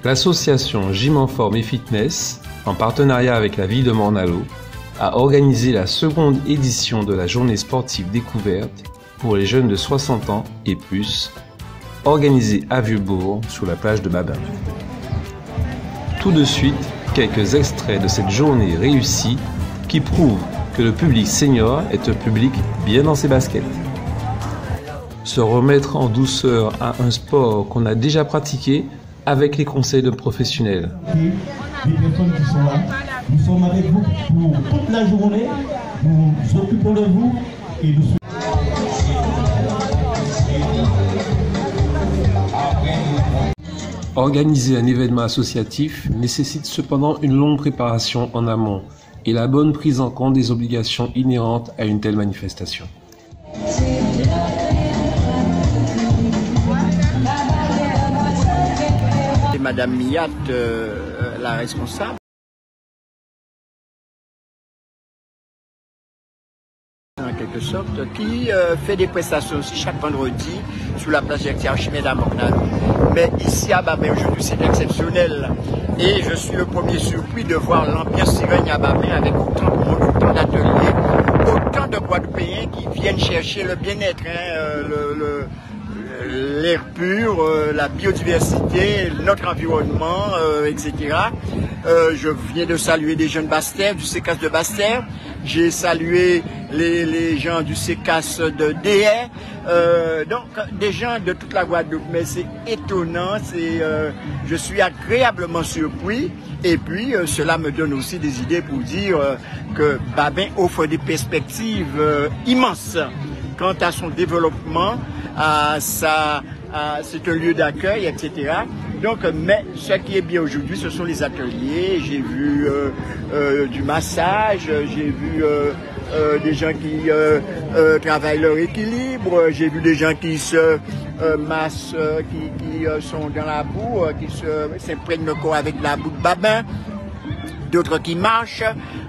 L'association Gym en Forme et Fitness, en partenariat avec la ville de Morne-à-l'Eau, a organisé la seconde édition de la journée sportive découverte pour les jeunes de 60 ans et plus, organisée à Vieux-Bourg sur la plage de Babin. Tout de suite, quelques extraits de cette journée réussie qui prouvent que le public senior est un public bien dans ses baskets. Se remettre en douceur à un sport qu'on a déjà pratiqué avec les conseils de professionnels. Les personnes qui sont là, nous sommes avec vous pour toute la journée, nous nous occupons de vous et nous... Organiser un événement associatif nécessite cependant une longue préparation en amont et la bonne prise en compte des obligations inhérentes à une telle manifestation. C'est Madame Miat, la responsable. En quelque sorte, qui fait des prestations aussi chaque vendredi sur la place Archimède à Morne-à-l'Eau. Mais ici à Babin aujourd'hui c'est exceptionnel et je suis le premier surpris de voir l'ambiance qui règne à Babin avec autant de monde, autant d'ateliers, autant de Guadeloupéens qui viennent chercher le bien-être, l'air pur, la biodiversité, notre environnement, etc. Je viens de saluer des jeunes Basse-Terre, du CECAS de Basse-Terre. J'ai salué les gens du CECAS de Déhay. Donc des gens de toute la Guadeloupe. Mais c'est étonnant, je suis agréablement surpris. Et puis cela me donne aussi des idées pour dire que Babin offre des perspectives immenses quant à son développement, c'est un lieu d'accueil, etc. Donc, mais ce qui est bien aujourd'hui, ce sont les ateliers. J'ai vu du massage, j'ai vu des gens qui travaillent leur équilibre, j'ai vu des gens qui se massent, qui sont dans la boue, qui s'imprègnent le corps avec la boue de Babin, d'autres qui marchent.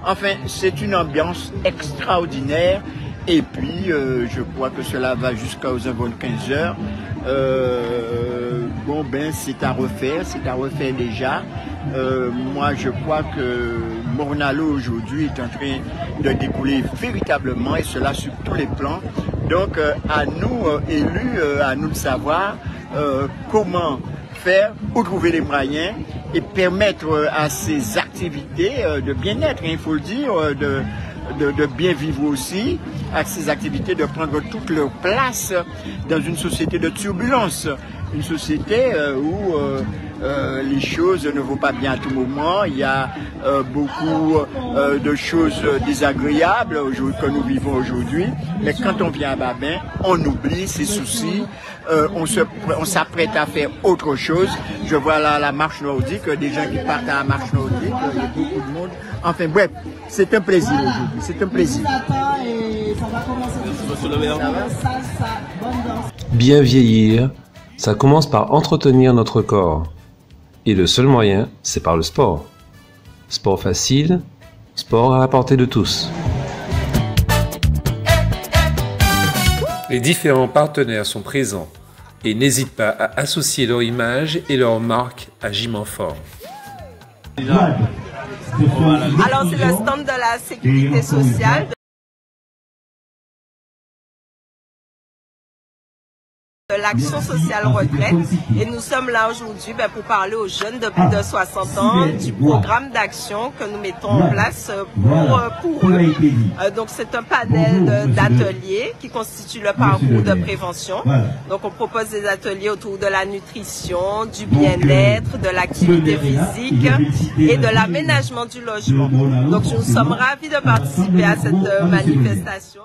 Enfin, c'est une ambiance extraordinaire. Et puis, je crois que cela va jusqu'aux environs de 15 heures. Bon, ben, c'est à refaire déjà. Moi, je crois que Morne-à-l'Eau aujourd'hui est en train de découler véritablement, et cela sur tous les plans. Donc, à nous, élus, à nous de savoir comment faire, où trouver les moyens et permettre à ces activités de bien-être, il faut le dire, de bien vivre aussi, à ces activités de prendre toute leur place dans une société de turbulence, une société où les choses ne vont pas bien à tout moment. Il y a beaucoup de choses désagréables que nous vivons aujourd'hui, mais quand on vient à Babin, on oublie ses soucis, on s'apprête à faire autre chose. Je vois là la marche nordique, des gens qui partent à la marche nordique, il y a beaucoup de monde. Enfin bref, c'est un plaisir aujourd'hui, c'est un plaisir. Bien vieillir, ça commence par entretenir notre corps. Et le seul moyen, c'est par le sport. Sport facile, sport à la portée de tous. Les différents partenaires sont présents et n'hésitent pas à associer leur image et leur marque à Gym en Forme. Alors c'est le stand de la sécurité sociale. De l'action sociale retraite et nous sommes là aujourd'hui pour parler aux jeunes de plus de 60 ans du programme d'action que nous mettons en place pour eux. Donc c'est un panel d'ateliers qui constitue le parcours de prévention. Donc on propose des ateliers autour de la nutrition, du bien-être, de l'activité physique et de l'aménagement du logement. Donc nous sommes ravis de participer à cette manifestation.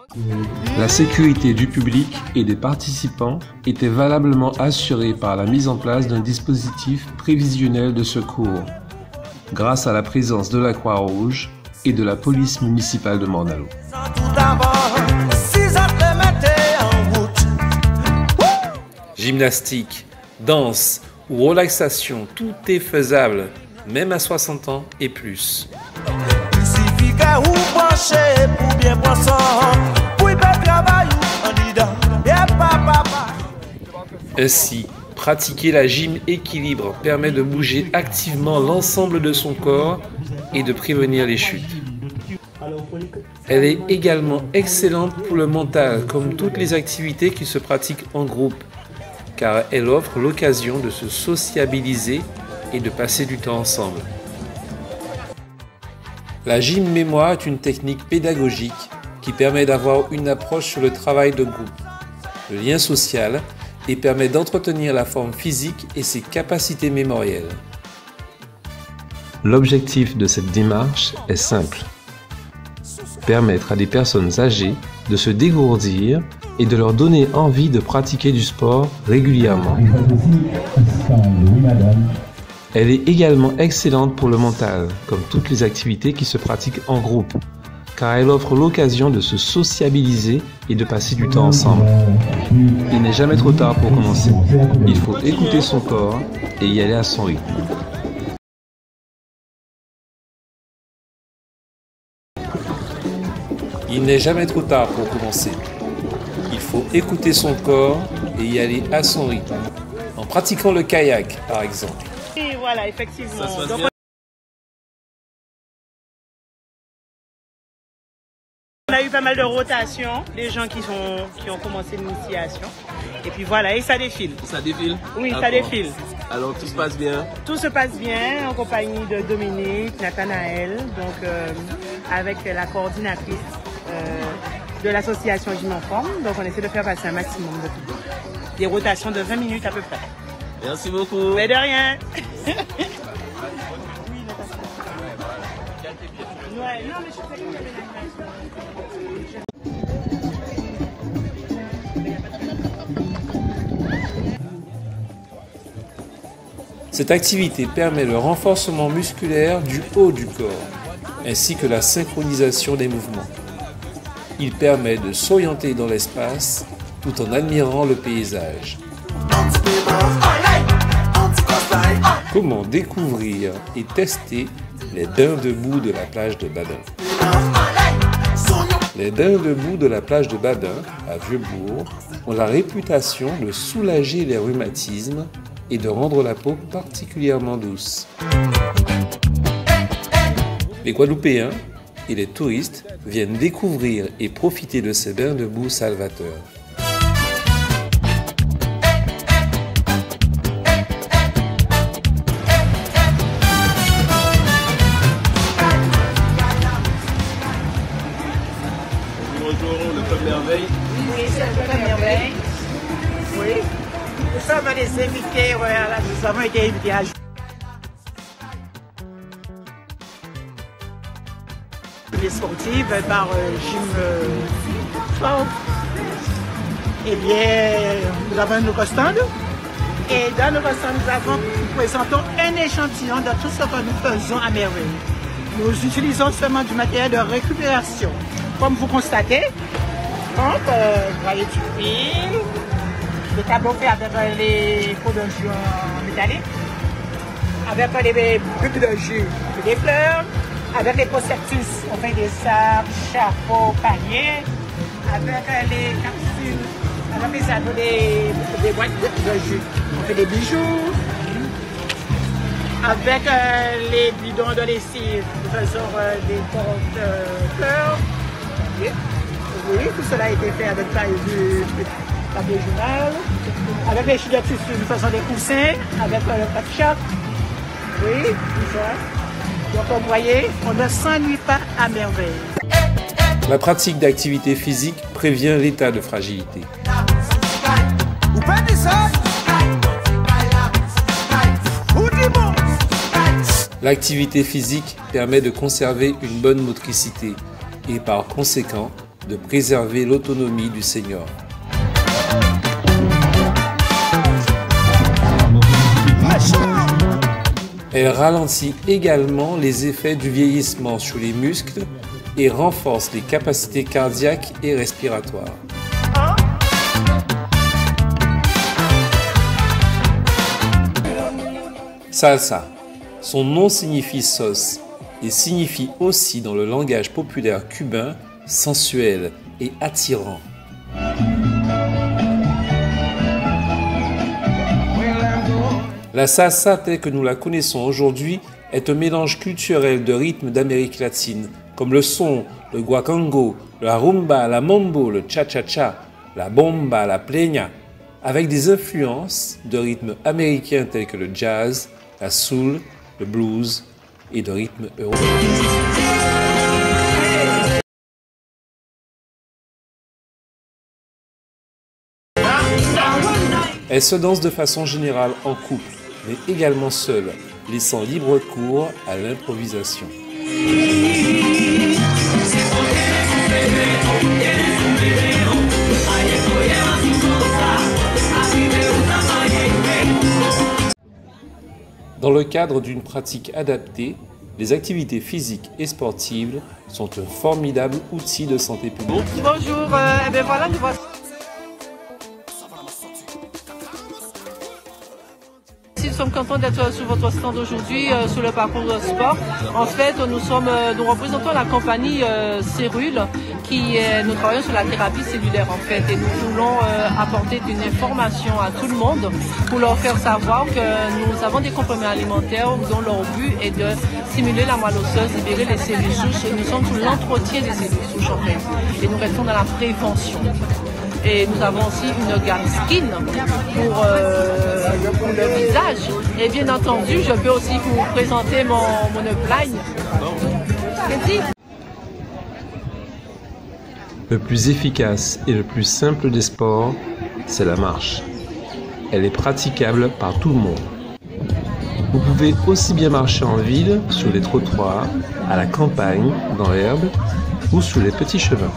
La sécurité du public et des participants était valablement assurée par la mise en place d'un dispositif prévisionnel de secours, grâce à la présence de la Croix-Rouge et de la police municipale de Morne-à-l'Eau. Gymnastique, danse ou relaxation, tout est faisable, même à 60 ans et plus. Ainsi, Pratiquer la gym équilibre permet de bouger activement l'ensemble de son corps et de prévenir les chutes. Elle est également excellente pour le mental, comme toutes les activités qui se pratiquent en groupe, car elle offre l'occasion de se sociabiliser et de passer du temps ensemble. La gym mémoire est une technique pédagogique qui permet d'avoir une approche sur le travail de groupe, le lien social et permet d'entretenir la forme physique et ses capacités mémorielles. L'objectif de cette démarche est simple. Permettre à des personnes âgées de se dégourdir et de leur donner envie de pratiquer du sport régulièrement. Elle est également excellente pour le mental, comme toutes les activités qui se pratiquent en groupe, car elle offre l'occasion de se sociabiliser et de passer du temps ensemble. Il n'est jamais trop tard pour commencer. Il faut écouter son corps et y aller à son rythme. Il n'est jamais trop tard pour commencer. Il faut écouter son corps et y aller à son rythme, en pratiquant le kayak par exemple. Et voilà, effectivement. On a eu pas mal de rotations, des gens qui ont commencé l'initiation. Et puis voilà, et ça défile. Ça défile? Oui, ça défile. Alors tout se passe bien? Tout se passe bien en compagnie de Dominique, Nathanaël, donc avec la coordinatrice de l'association Gym en Forme. Donc on essaie de faire passer un maximum de public. Des rotations de 20 minutes à peu près. Merci beaucoup. Mais de rien. Cette activité permet le renforcement musculaire du haut du corps, ainsi que la synchronisation des mouvements. Il permet de s'orienter dans l'espace tout en admirant le paysage. Comment découvrir et tester les daims debout de la plage de Badin? Les daims debout de la plage de Badin, à Vieux-Bourg, ont la réputation de soulager les rhumatismes et de rendre la peau particulièrement douce. Les Guadeloupéens et les touristes viennent découvrir et profiter de ces bains de boue salvateurs. Bonjour, le Club Merveille. Oui, c'est le Club Merveille. Oui. Nous sommes les invités, voilà, nous avons été invités à les sportives par Gym Forme. Eh bien, nous avons nos stands. Et dans nos stands, nous présentons un échantillon de tout ce que nous faisons à merveille. Nous utilisons seulement du matériel de récupération. Comme vous constatez, donc, vous voyez du fil, des tableaux faits avec les pots de jus métalliques, avec les bulbes de jus et des fleurs, avec les prospectus, on fait des sacs, chapeaux, paniers, avec les capsules, avec les anneaux, des boîtes de jus, on fait des bijoux, avec les bidons de lessive, nous faisons des porte-fleurs. Oui, tout cela a été fait avec du papier journal, avec les filets de tissu, nous faisons des coussins, avec le patchak. Oui, tout ça. Donc vous voyez, on ne s'ennuie pas à merveille. La pratique d'activité physique prévient l'état de fragilité. L'activité physique permet de conserver une bonne motricité et par conséquent de préserver l'autonomie du senior. Elle ralentit également les effets du vieillissement sur les muscles et renforce les capacités cardiaques et respiratoires. Salsa. Son nom signifie sauce et signifie aussi dans le langage populaire cubain sensuel et attirant. La salsa telle que nous la connaissons aujourd'hui est un mélange culturel de rythmes d'Amérique latine, comme le son, le guacango, la rumba, la mambo, le cha-cha-cha, la bomba, la pleña, avec des influences de rythmes américains tels que le jazz, la soul, le blues et de rythmes européens. Elle se danse de façon générale en couple, mais également seule, laissant libre cours à l'improvisation. Dans le cadre d'une pratique adaptée, les activités physiques et sportives sont un formidable outil de santé publique. Bonjour, ben voilà, nous voici. Nous sommes contents d'être sur votre stand aujourd'hui sur le parcours de sport. En fait, nous représentons la compagnie Cérule nous travaillons sur la thérapie cellulaire en fait et nous voulons apporter une information à tout le monde pour leur faire savoir que nous avons des compléments alimentaires dont leur but est de stimuler la moelle osseuse, libérer les cellules souches et nous sommes sur l'entretien des cellules souches en fait et nous restons dans la prévention. Et nous avons aussi une gamme skin pour le visage. Et bien entendu, je peux aussi vous présenter mon upline. Le plus efficace et le plus simple des sports, c'est la marche. Elle est praticable par tout le monde. Vous pouvez aussi bien marcher en ville, sur les trottoirs, à la campagne, dans l'herbe ou sur les petits chemins.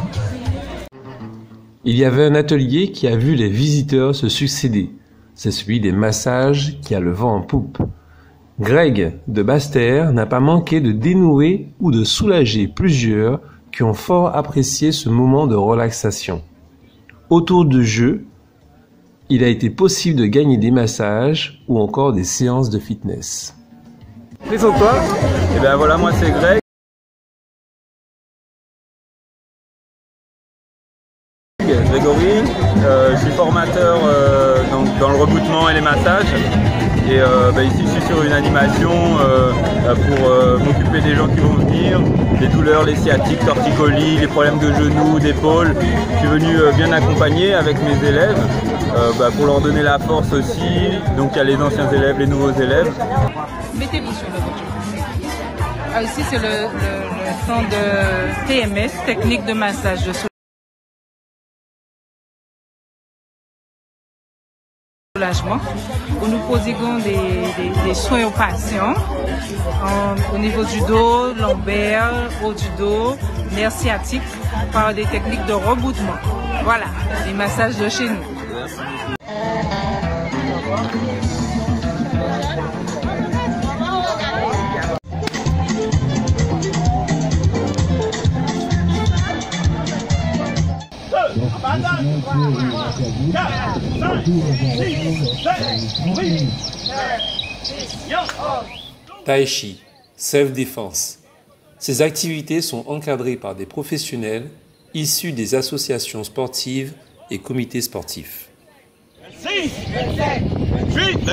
Il y avait un atelier qui a vu les visiteurs se succéder. C'est celui des massages qui a le vent en poupe. Greg de Basse-Terre n'a pas manqué de dénouer ou de soulager plusieurs qui ont fort apprécié ce moment de relaxation. Autour du jeu, il a été possible de gagner des massages ou encore des séances de fitness. Présente-toi. Et bien voilà, moi c'est Greg. Grégory, je suis formateur dans le reboutement et les massages et ici je suis sur une animation pour m'occuper des gens qui vont venir, des douleurs, les sciatiques, torticolis, les problèmes de genoux, d'épaules. Je suis venu bien accompagner avec mes élèves pour leur donner la force aussi, donc il y a les anciens élèves, les nouveaux élèves. Mettez-vous sur le ventre. Ici c'est le centre de TMS, technique de massage de soulagement, où nous prodiguons des soins aux patients au niveau du dos, lombaire, haut du dos, nerfs sciatiques, par des techniques de reboutement. Voilà, les massages de chez nous. Tai Chi, self-défense. Ces activités sont encadrées par des professionnels issus des associations sportives et comités sportifs. 6, 7, 8,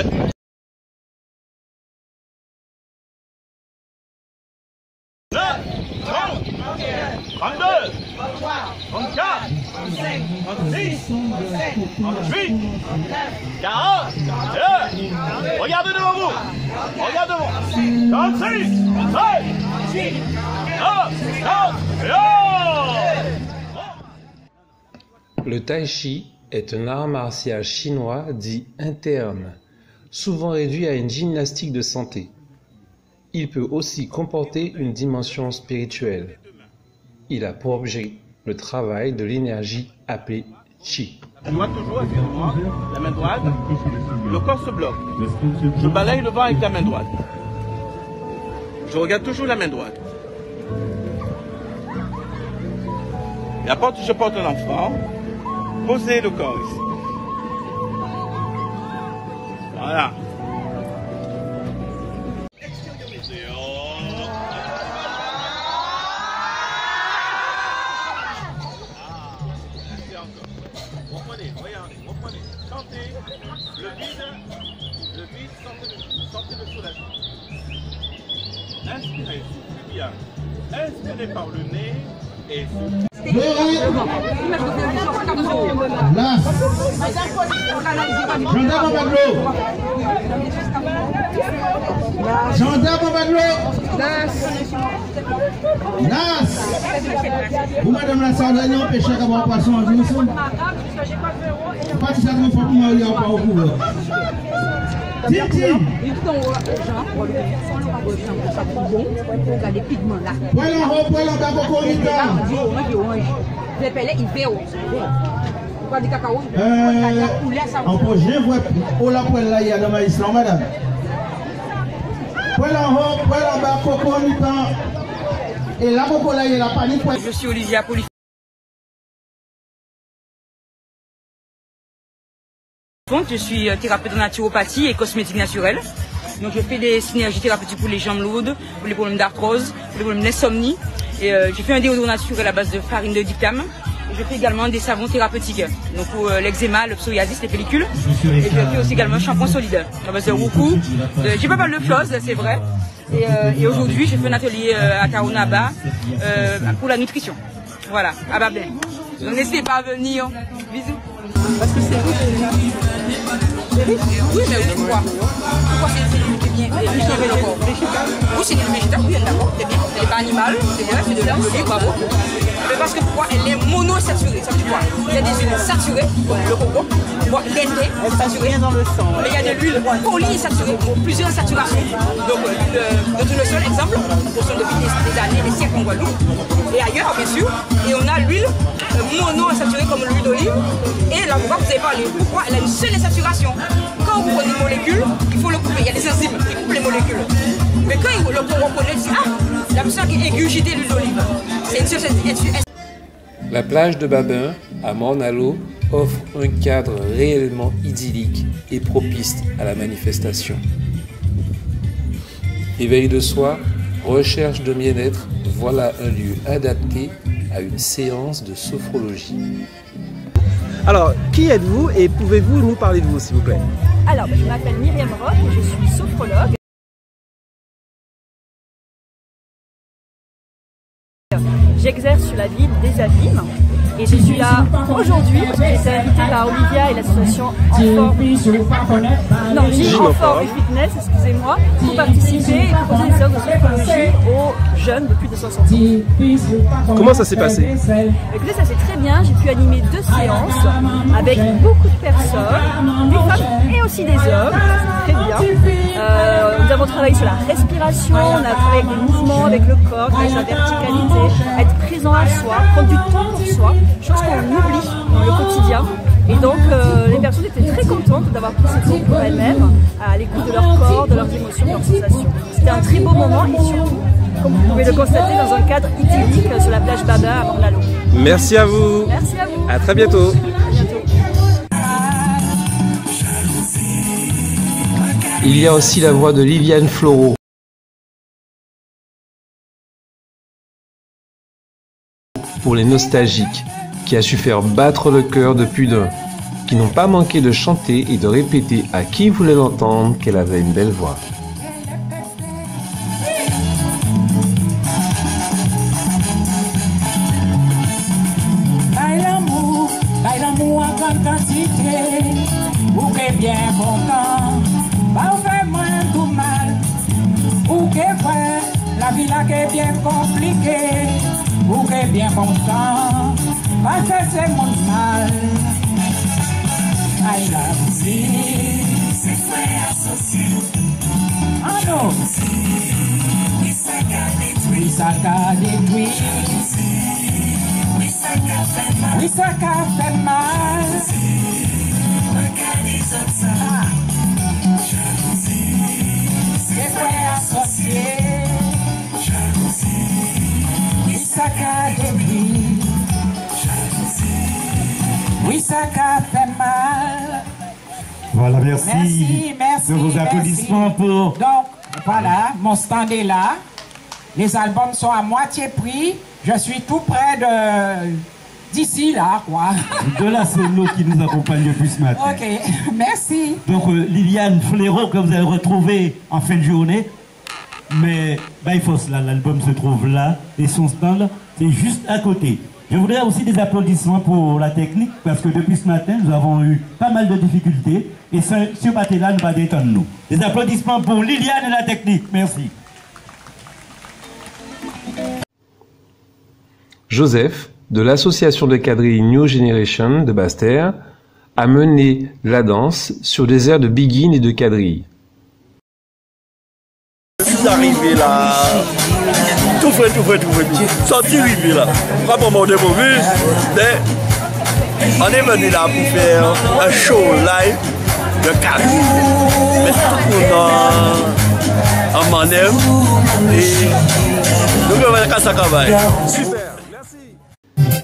9, 30, 32, 34, 36, 38, 40, regardez devant vous, regardez devant, 46, 7, 9, 40, Le Tai Chi est un art martial chinois dit interne, souvent réduit à une gymnastique de santé. Il peut aussi comporter une dimension spirituelle. Il a pour objet le travail de l'énergie appelée Chi. Je dois toujours, excusez-moi, la main droite, le corps se bloque. Je balaye le vent avec la main droite. Je regarde toujours la main droite. Et après, je porte l'enfant, posez le corps ici. Voilà. Regardez, reprenez. Chantez. Le vide, sortez le soulagement. Inspirez, soufflez bien. Inspirez par le nez et soufflez. Vous, madame la Sardaigne, on pêche à boire poisson en dimension. Pas de ça, il faut que moi, il y a pas au couvert. Titi! Poil en haut, poil en bas, beaucoup de en projet, vous la poêle là, il y a dans ma islam, madame. Poil en haut, poil en bas, coco en temps. Et là, coco là, il y a la panique. Je suis Olivia Poli. Je suis thérapeute en naturopathie et cosmétique naturelle. Donc je fais des synergies thérapeutiques pour les jambes lourdes, pour les problèmes d'arthrose, pour les problèmes d'insomnie. Et je fais un déodorant naturel à base de farine de dictame. Je fais également des savons thérapeutiques, donc pour l'eczéma, le psoriasis, les pellicules. Et je fais aussi également un shampoing solide à base de roucou. J'ai pas mal de choses, c'est vrai. Et aujourd'hui, j'ai fait un atelier à Kaonaba pour la nutrition. Voilà, à Babel. Donc n'hésitez pas à venir. Bisous. Parce que c'est riche. Oui, mais pourquoi? Pourquoi c'est bien? Oui, c'est du végétal, oui, d'accord, c'est bien. Elle n'est pas animale, c'est vrai, c'est de l'herbe d'olive, bravo. Mais parce que pourquoi? Elle est monosaturée, ça veut dire quoi? Il y a des huiles saturées, comme le coco, l'été, saturé dans le sang. Mais il y a de l'huile polyinsaturée, plusieurs saturations. Donc le tournesol, exemple, nous sommes depuis des années, des siècles en Guadeloupe, et ailleurs, bien sûr. Et on a l'huile monoinsaturée comme l'huile d'olive. Et là, pourquoi vous avez parlé? Pourquoi? Elle a une seule saturation. Quand vous prenez une molécule, il faut le couper. Il y a des enzymes qui coupent les molécules. Mais quand le corps reconnaît, il dit ah, la personne qui égurgité l'huile d'olive. C'est une seule. La plage de Babin, à Morne-à-l'Eau, offre un cadre réellement idyllique et propice à la manifestation. Éveil de soi, recherche de bien-être, voilà un lieu adapté à une séance de sophrologie. Alors, qui êtes-vous et pouvez-vous nous parler de vous, s'il vous plaît? Alors, je m'appelle Myriam Roth et je suis sophrologue. J'exerce sur la ville des Abîmes et je suis là aujourd'hui parce que j'ai été invitée par Olivia et l'association Enfort et Fitness, excusez-moi, pour participer et proposer des séances de sophrologie aux jeunes de plus de 60 ans. Comment ça s'est passé? Écoutez, ça s'est très bien, j'ai pu animer 2 séances avec beaucoup de personnes, des femmes et aussi des hommes, c'est très bien. Nous avons travaillé sur la respiration, on a travaillé avec des mouvements, avec le corps, avec la verticalité, être présent à soi, prendre du temps pour soi, chose qu'on oublie dans le quotidien. Et donc les personnes étaient très contentes d'avoir pris ce temps pour elles-mêmes, à l'écoute de leur corps, de leurs émotions, de leurs sensations. C'était un très beau moment et surtout, comme vous pouvez le constater, dans un cadre idyllique sur la plage Babin à Morne-à-l'Eau. Merci à vous. Merci à vous. À très bientôt. À bientôt. Il y a aussi la voix de Liviane Floro. Pour les nostalgiques, qui a su faire battre le cœur de plus d'un, qui n'ont pas manqué de chanter et de répéter à qui voulait l'entendre qu'elle avait une belle voix. Bail l'amour en grande quantité, ou que bien content, pas fait moins tout mal, ou que vrai, la vie là est bien compliquée. Ou que bien content, pas que c'est mon mal. I love you, c'est frère associé. Ah non, oui ça détruit, oui ça détruit, oui ça fait mal, oui ça fait mal. Regardez ça, c'est frère associé. Oui, ça fait mal. Voilà, merci. Merci de vos applaudissements pour... Donc, voilà, mon stand est là. Les albums sont à moitié prix. Je suis tout près d'ici là, quoi. De là, c'est l'autre qui nous accompagne depuis ce matin. Ok, merci. Donc, Liliane Fléron, que vous allez retrouver en fin de journée. Mais, il faut cela, l'album se trouve là, et son stand, c'est juste à côté. Je voudrais aussi des applaudissements pour la technique, parce que depuis ce matin, nous avons eu pas mal de difficultés, et ce matin-là, nous va détendre nous. Des applaudissements pour Liliane et la technique. Merci. Joseph, de l'association de quadrilles New Generation de Basse-Terre, a mené la danse sur des airs de biguine et de quadrilles. Je suis arrivé là, tout fait. Sorti arrivé là. Pas pour mon dépourvu, mais on est venu là pour faire un show live de quadrilles. Mais tout le monde en manœuvre et nous devons faire ça travail. Super.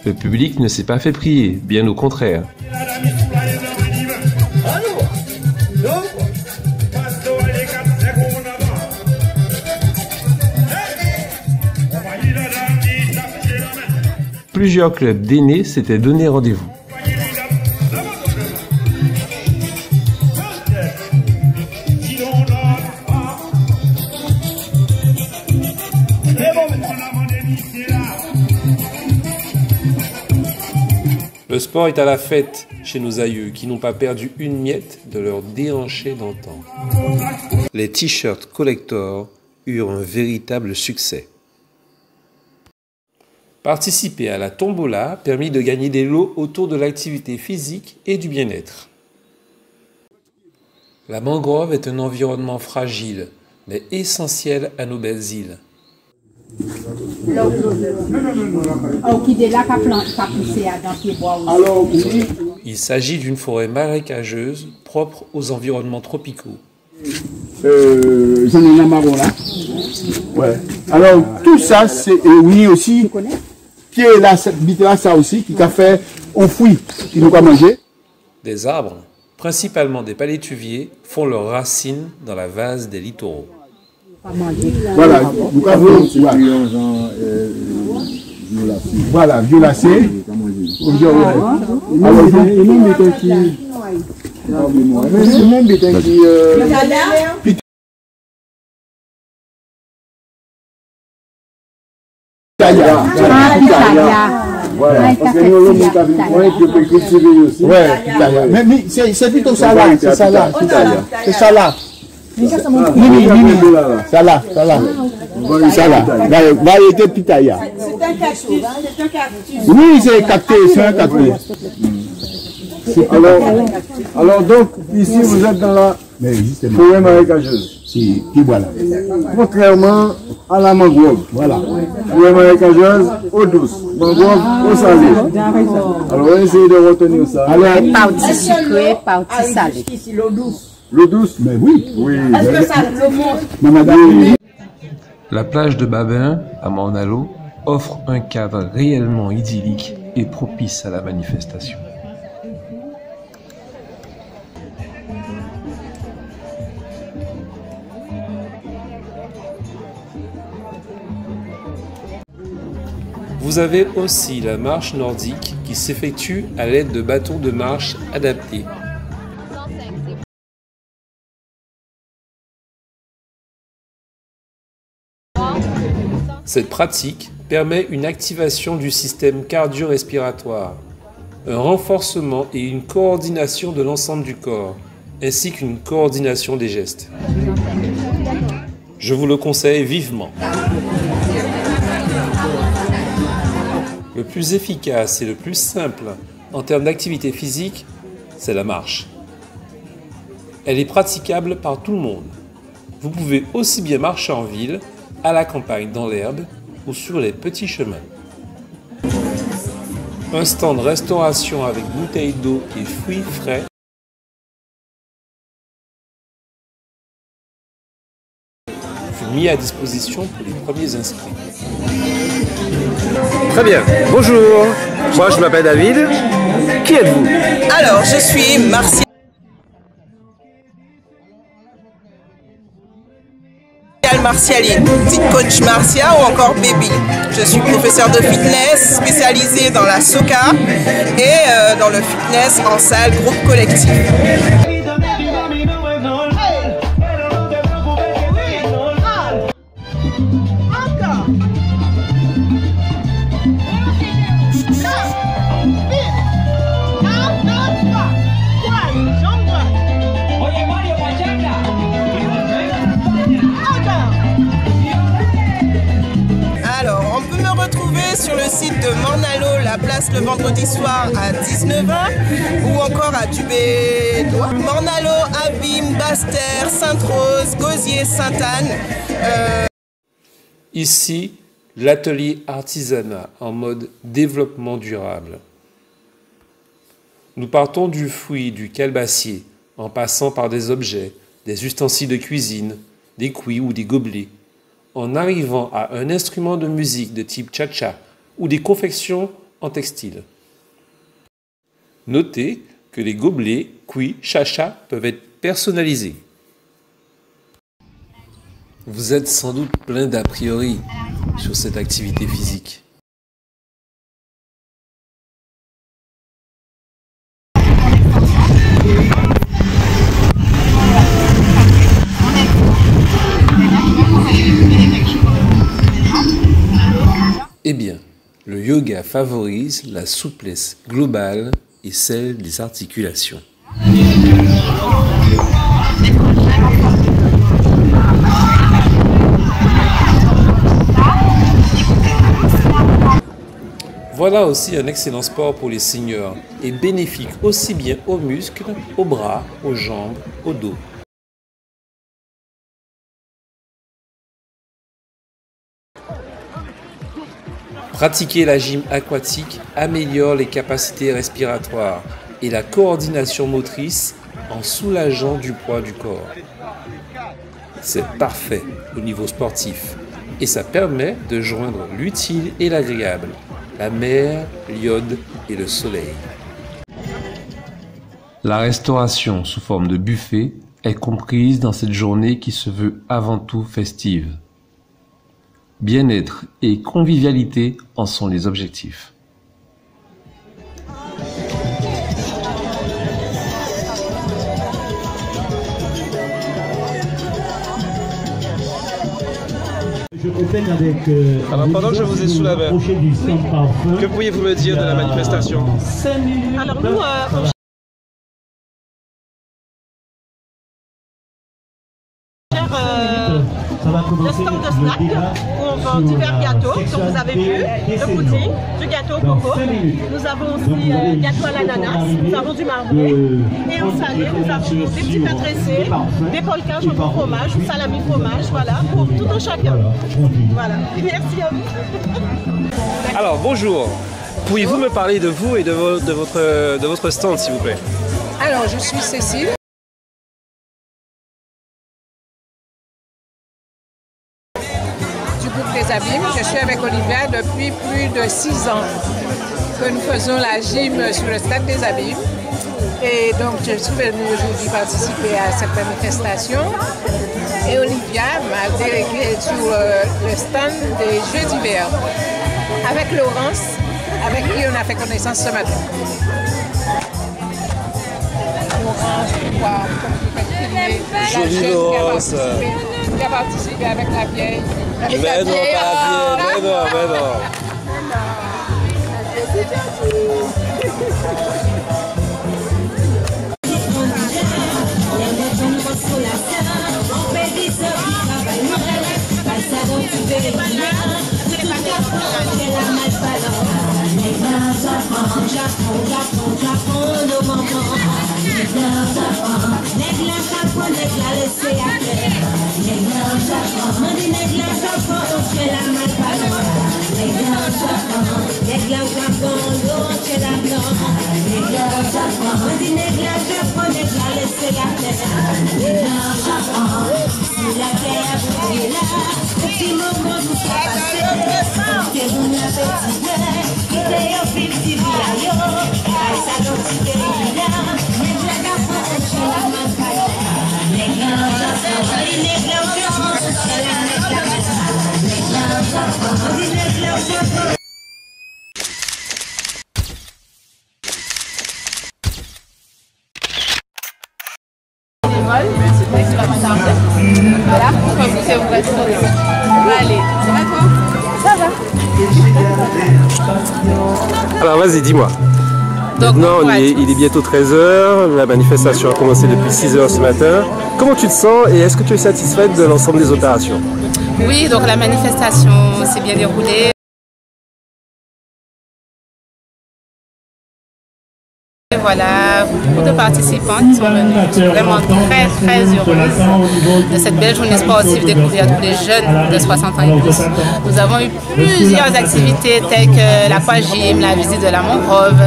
Le public ne s'est pas fait prier, bien au contraire. Plusieurs clubs d'aînés s'étaient donné rendez-vous. Le sport est à la fête chez nos aïeux qui n'ont pas perdu une miette de leur déhanché d'antan. Les t-shirts collector eurent un véritable succès. Participer à la tombola permit de gagner des lots autour de l'activité physique et du bien-être. La mangrove est un environnement fragile, mais essentiel à nos belles îles. Il s'agit d'une forêt marécageuse propre aux environnements tropicaux. J'en ai un marron là. Ouais. Alors tout ça, c'est oui aussi, qui est là, cette bite là, ça aussi, qui a fait un fruit, qui nous a mangé. Des arbres, principalement des palétuviers, font leurs racines dans la vase des littoraux. Voilà, nous avons voilà, violacé. Alors, il y a même des qui... même des qui... Voilà, parce que nous peut cultiver aussi. Ouais, mais c'est plutôt ça là, c'est ça là, c'est ça là. Ça là. Là, il était pitaya. C'est un cactus. Oui, c'est cactus, c'est un cactus. Alors donc, ici vous êtes dans la forêt marécageuse. Si, qui voilà. Contrairement à la mangrove. Voilà. Forêt marécageuse, eau douce. Mangrove, eau salée. Alors, on va essayer de retenir ça. Alors, partie sucrée, partie salée. L'eau douce. L'eau douce, mais oui. Est-ce que ça le montre? La plage de Babin, à Morne-à-l'Eau, offre un cadre réellement idyllique et propice à la manifestation. Vous avez aussi la marche nordique qui s'effectue à l'aide de bâtons de marche adaptés. Cette pratique permet une activation du système cardio-respiratoire, un renforcement et une coordination de l'ensemble du corps, ainsi qu'une coordination des gestes. Je vous le conseille vivement. Le plus efficace et le plus simple en termes d'activité physique, c'est la marche. Elle est praticable par tout le monde. Vous pouvez aussi bien marcher en ville, à la campagne dans l'herbe ou sur les petits chemins. Un stand restauration avec bouteilles d'eau et fruits frais fut mis à disposition pour les premiers inscrits. Très bien, bonjour, moi je m'appelle David, qui êtes-vous? Alors, je suis Martial Martialine, dite coach Martia ou encore Baby. Je suis professeur de fitness spécialisé dans la soca et dans le fitness en salle groupe collectif. Sur le site de Morne-à-l'Eau, la place le vendredi soir à 19h ou encore à Dubé-Doigt. Morne-à-l'Eau, Abîme, Basse-Terre, Sainte-Rose, Gosier, Sainte-Anne. Ici, l'atelier artisanat en mode développement durable. Nous partons du fruit du calebassier en passant par des objets, des ustensiles de cuisine, des cuits ou des gobelets, en arrivant à un instrument de musique de type cha-cha ou des confections en textile. Notez que les gobelets, cuits, cha-cha peuvent être personnalisés. Vous êtes sans doute plein d'a priori sur cette activité physique. Eh bien, le yoga favorise la souplesse globale et celle des articulations. Voilà aussi un excellent sport pour les seniors et bénéfique aussi bien aux muscles, aux bras, aux jambes, au dos. Pratiquer la gym aquatique améliore les capacités respiratoires et la coordination motrice en soulageant du poids du corps. C'est parfait au niveau sportif et ça permet de joindre l'utile et l'agréable, la mer, l'iode et le soleil. La restauration sous forme de buffet est comprise dans cette journée qui se veut avant tout festive. Bien-être et convivialité en sont les objectifs. Je procède avec... Alors pendant que je vous ai sous la main, que pourriez-vous me dire de la manifestation? Alors nous, le stand de snack où on vend divers gâteaux, comme vous avez vu, le pudding, du gâteau au coco. Nous avons aussi gâteau à l'ananas, nous avons du marbré et en salé, nous avons des petits pâtes dressés, des polkas au fromage, du salami fromage, voilà, pour tout un chacun. Voilà, merci à vous. Alors bonjour, pourriez-vous me parler de vous et de votre stand s'il vous plaît? Alors je suis Cécile. Des Abîmes. Je suis avec Olivia depuis plus de 6 ans que nous faisons la gym sur le stade des Abîmes. Et donc je suis venue aujourd'hui participer à cette manifestation. Et Olivia m'a délégué sur le stand des Jeux d'hiver avec Laurence, avec qui on a fait connaissance ce matin. Laurence, pouvoir filmer la jeune qui a participé avec la vieille. Mais non, pas la vieille, mais non. Negra, parole. C'est qui va pas tarder. Voilà, on va goûter au restaurant. Allez, ça va toi? Ça va. Alors vas-y, dis-moi. Maintenant, il est bientôt 13h, la manifestation a commencé depuis 6h ce matin. Comment tu te sens et est-ce que tu es satisfaite de l'ensemble des opérations? Oui, donc la manifestation s'est bien déroulée. Voilà, beaucoup de participants qui sont venus. Je suis vraiment très heureuse de cette belle journée sportive découverte pour les jeunes de 60 ans et plus. Nous avons eu plusieurs activités telles que l'aquagym, la visite de la mangrove,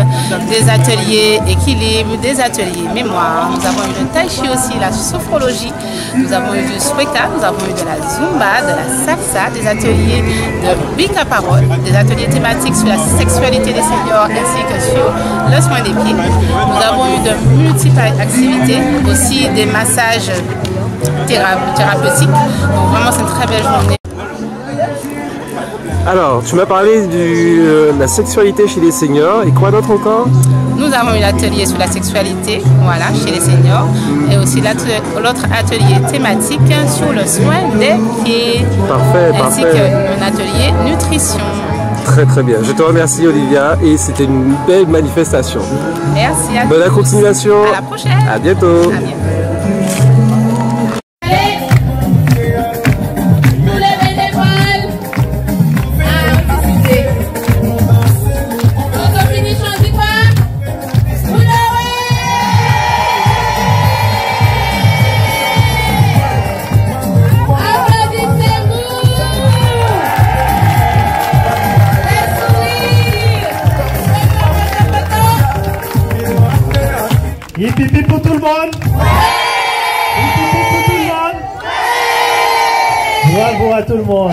des ateliers équilibre, des ateliers mémoire. Nous avons eu le tai chi aussi, la sophrologie. Nous avons eu du sweka, nous avons eu de la zumba, de la salsa, des ateliers de bika parole, des ateliers thématiques sur la sexualité des seniors ainsi que sur le soin des pieds. Nous avons eu de multiples activités, aussi des massages thérapeutiques. Donc vraiment c'est une très belle journée. Alors, tu m'as parlé de la sexualité chez les seniors et quoi d'autre encore? Nous avons eu l'atelier sur la sexualité, voilà, chez les seniors, et aussi l'autre atelier thématique sur le soin des pieds. Parfait, ainsi qu'un atelier nutrition. Très très bien. Je te remercie Olivia et c'était une belle manifestation. Merci à tous. Bonne continuation. À la prochaine. À bientôt. À bientôt. Pipi pour tout le monde. Pipi pour tout le monde. Bravo à tout le monde.